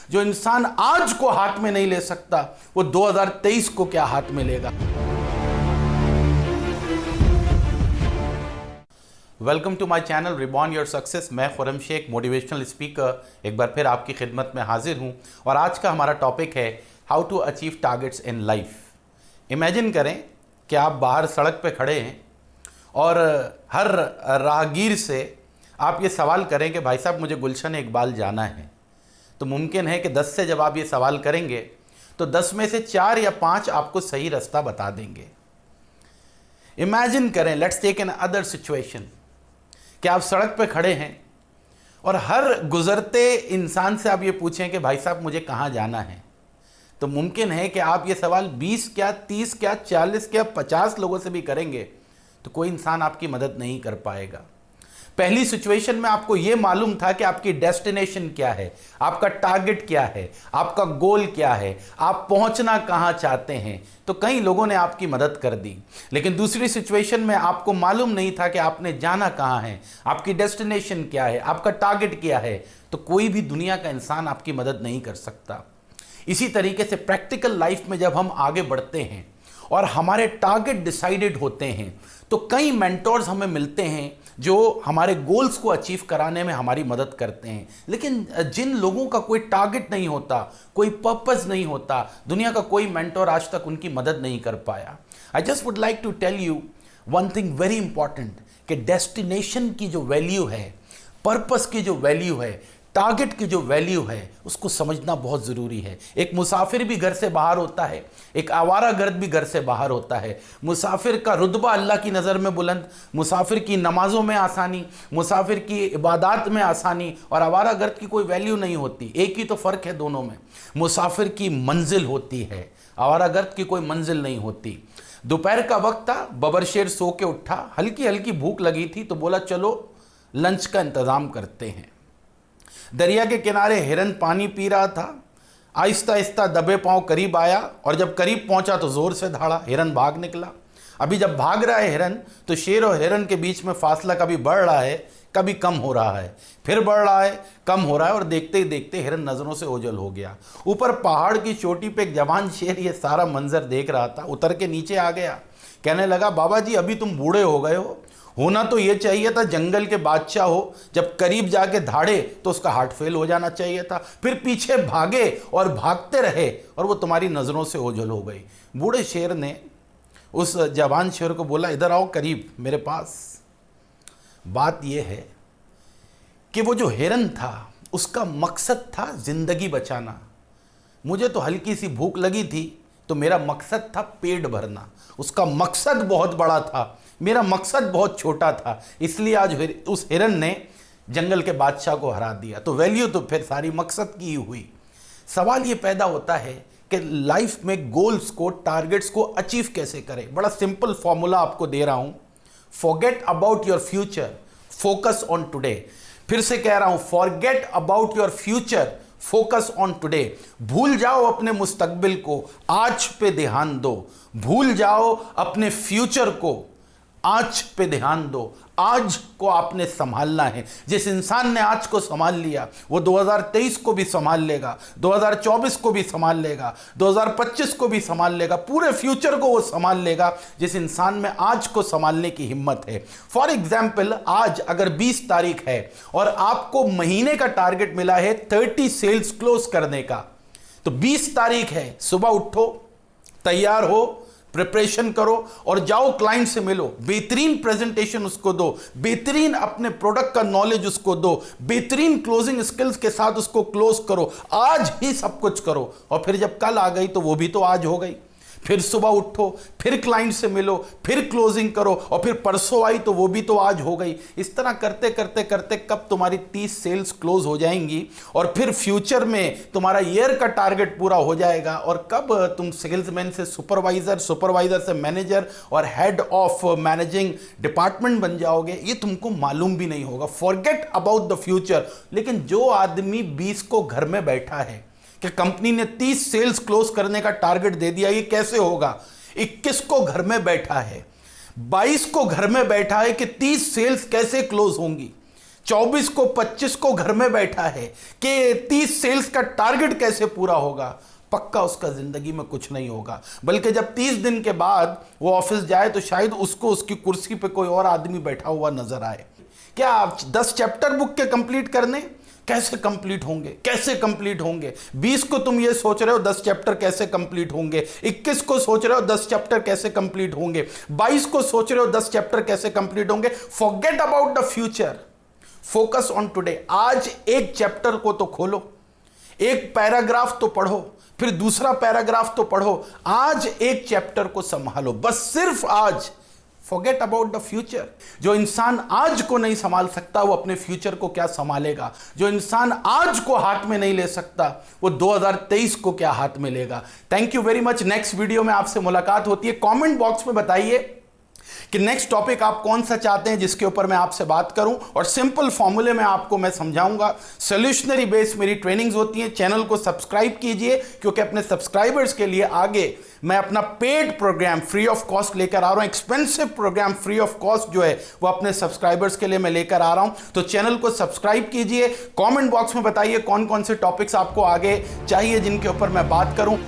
जो इंसान आज को हाथ में नहीं ले सकता, वो 2023 को क्या हाथ में लेगा। Welcome to my channel reborn your success. मैं खुरम शेख, मोटिवेशनल स्पीकर, एक बार फिर आपकी खिदमत में हाजिर हूं। और आज का हमारा टॉपिक है how to achieve targets in life. Imagine करें कि आप बाहर सड़क पे खड़े हैं और हर राहगीर से आप ये सवाल करें कि भाई साहब मुझे गुलशन इकबाल जाना है। तो मुमकिन है कि 10 से जब आप ये सवाल करेंगे तो 10 में से 4 या 5 आपको सही रास्ता बता देंगे। इमेजिन करें, let's take another situation, कि आप सड़क पे खड़े हैं और हर गुजरते इंसान से आप ये पूछें कि भाई साहब मुझे कहाँ जाना है। तो मुमकिन है कि आप ये सवाल 20 क्या 30 क्या 40 क्या 50 लोगों से भी करेंगे तो कोई इंसान आपकी मदद नहीं कर पाएगा। पहली सिचुएशन में आपको यह मालूम था कि आपकी डेस्टिनेशन क्या है, आपका टारगेट क्या है, आपका गोल क्या है, आप पहुंचना कहां चाहते हैं, तो कई लोगों ने आपकी मदद कर दी। लेकिन दूसरी सिचुएशन में आपको मालूम नहीं था कि आपने जाना कहां है, आपकी डेस्टिनेशन क्या है, आपका टारगेट क्या है, तो कोई भी दुनिया का इंसान आपकी मदद नहीं कर सकता। इसी तरीके से प्रैक्टिकल लाइफ में जब हम आगे बढ़ते हैं और हमारे टारगेट डिसाइडेड होते हैं तो कई मेंटोर्स हमें मिलते हैं जो हमारे गोल्स को अचीव कराने में हमारी मदद करते हैं। लेकिन जिन लोगों का कोई टारगेट नहीं होता, कोई पर्पस नहीं होता, दुनिया का कोई मेंटोर आज तक उनकी मदद नहीं कर पाया। I just would like to tell you one thing very important, कि डेस्टिनेशन की जो वैल्यू है, पर्पस की जो वैल्यू है, टारगेट की जो वैल्यू है, उसको समझना बहुत ज़रूरी है। एक मुसाफिर भी घर से बाहर होता है, एक आवारागर्द भी घर से बाहर होता है। मुसाफिर का रुतबा अल्लाह की नज़र में बुलंद, मुसाफिर की नमाज़ों में आसानी, मुसाफिर की इबादत में आसानी, और आवारागर्द की कोई वैल्यू नहीं होती। एक ही तो फ़र्क है दोनों में, मुसाफिर की मंजिल होती है, आवारागर्द की कोई मंजिल नहीं होती। दोपहर का वक्त था, बबरशेर सो के उठा, हल्की हल्की भूख लगी थी तो बोला चलो लंच का इंतज़ाम करते हैं। दरिया के किनारे हिरन पानी पी रहा था, आहिस्ता आहिस्ता दबे पांव करीब आया और जब करीब पहुंचा तो जोर से दहाड़ा, हिरन भाग निकला। अभी जब भाग रहा है हिरन तो शेर और हिरन के बीच में फासला कभी बढ़ रहा है कभी कम हो रहा है, फिर बढ़ रहा है कम हो रहा है, और देखते ही देखते हिरन नज़रों से ओझल हो गया। ऊपर पहाड़ की चोटी पे एक जवान शेर ये सारा मंजर देख रहा था, उतर के नीचे आ गया। कहने लगा, बाबा जी अभी तुम बूढ़े हो गए हो, होना तो ये चाहिए था जंगल के बादशाह हो, जब करीब जाके धाड़े तो उसका हार्ट फेल हो जाना चाहिए था, फिर पीछे भागे और भागते रहे और वो तुम्हारी नज़रों से ओझल हो गई। बूढ़े शेर ने उस जवान शेर को बोला, इधर आओ करीब मेरे पास। बात यह है कि वो जो हिरन था उसका मकसद था जिंदगी बचाना। मुझे तो हल्की सी भूख लगी थी तो मेरा मकसद था पेट भरना, उसका मकसद बहुत बड़ा था, मेरा मकसद बहुत छोटा था, इसलिए आज उस हिरन ने जंगल के बादशाह को हरा दिया। तो वैल्यू तो फिर सारी मकसद की ही हुई। सवाल ये पैदा होता है कि लाइफ में गोल्स को, टारगेट्स को अचीव कैसे करें। बड़ा सिंपल फॉर्मूला आपको दे रहा हूं, forget about your future, focus on today. फिर से कह रहा हूं, forget about your future, focus on today. भूल जाओ अपने मुस्तकबिल को, आज पे ध्यान दो। भूल जाओ अपने फ्यूचर को, आज पे ध्यान दो। आज को आपने संभालना है। जिस इंसान ने आज को संभाल लिया वो 2023 को भी संभाल लेगा, 2024 को भी संभाल लेगा, 2025 को भी संभाल लेगा, पूरे फ्यूचर को वो संभाल लेगा जिस इंसान में आज को संभालने की हिम्मत है। फॉर एग्जाम्पल, आज अगर 20 तारीख है और आपको महीने का टारगेट मिला है 30 सेल्स क्लोज करने का, तो 20 तारीख है, सुबह उठो, तैयार हो, प्रिपरेशन करो और जाओ क्लाइंट से मिलो, बेहतरीन प्रेजेंटेशन उसको दो, बेहतरीन अपने प्रोडक्ट का नॉलेज उसको दो, बेहतरीन क्लोजिंग स्किल्स के साथ उसको क्लोज करो। आज ही सब कुछ करो और फिर जब कल आ गई तो वो भी तो आज हो गई। फिर सुबह उठो, फिर क्लाइंट से मिलो, फिर क्लोजिंग करो और फिर परसों आई तो वो भी तो आज हो गई। इस तरह करते करते करते कब तुम्हारी 30 सेल्स क्लोज हो जाएंगी और फिर फ्यूचर में तुम्हारा ईयर का टारगेट पूरा हो जाएगा और कब तुम सेल्समैन से सुपरवाइजर, सुपरवाइजर से मैनेजर और हेड ऑफ मैनेजिंग डिपार्टमेंट बन जाओगे, ये तुमको मालूम भी नहीं होगा। Forget about the future. लेकिन जो आदमी 20 को घर में बैठा है कि कंपनी ने 30 सेल्स क्लोज करने का टारगेट दे दिया, ये कैसे होगा। 21 को घर में बैठा है, 22 को घर में बैठा है कि 30 सेल्स कैसे क्लोज होंगी, 24 को 25 को घर में बैठा है कि 30 सेल्स का टारगेट कैसे पूरा होगा, पक्का उसका जिंदगी में कुछ नहीं होगा। बल्कि जब 30 दिन के बाद वो ऑफिस जाए तो शायद उसको उसकी कुर्सी पे कोई और आदमी बैठा हुआ नजर आए। क्या आप 10 चैप्टर बुक के कंप्लीट करने, कैसे कंप्लीट होंगे, कैसे कंप्लीट होंगे? 20 को तुम ये सोच रहे हो 10 चैप्टर कैसे कंप्लीट होंगे, 21 को सोच रहे हो 10 चैप्टर कैसे कंप्लीट होंगे, 22 को सोच रहे हो 10 चैप्टर कैसे कंप्लीट होंगे। Forget about the future, focus on today. आज एक चैप्टर को तो खोलो, एक पैराग्राफ तो पढ़ो, फिर दूसरा पैराग्राफ तो पढ़ो। आज एक चैप्टर को संभालो, बस सिर्फ आज। Forget about the future. जो इंसान आज को नहीं संभाल सकता वो अपने फ्यूचर को क्या संभालेगा? जो इंसान आज को हाथ में नहीं ले सकता वो 2023 को क्या हाथ में लेगा? Thank you very much. Next video में आपसे मुलाकात होती है। कमेंट बॉक्स में बताइए कि नेक्स्ट टॉपिक आप कौन सा चाहते हैं जिसके ऊपर मैं आपसे बात करूं, और सिंपल फॉर्मूले में आपको मैं समझाऊंगा। सोल्यूशनरी बेस मेरी ट्रेनिंग्स होती हैं। चैनल को सब्सक्राइब कीजिए, क्योंकि अपने सब्सक्राइबर्स के लिए आगे मैं अपना paid programme free of cost लेकर आ रहा हूं। Expensive programme free of cost जो है वो अपने सब्सक्राइबर्स के लिए मैं लेकर आ रहा हूं। तो चैनल को सब्सक्राइब कीजिए। कमेंट बॉक्स में बताइए कौन कौन से टॉपिक्स आपको आगे चाहिए जिनके ऊपर मैं बात करूं।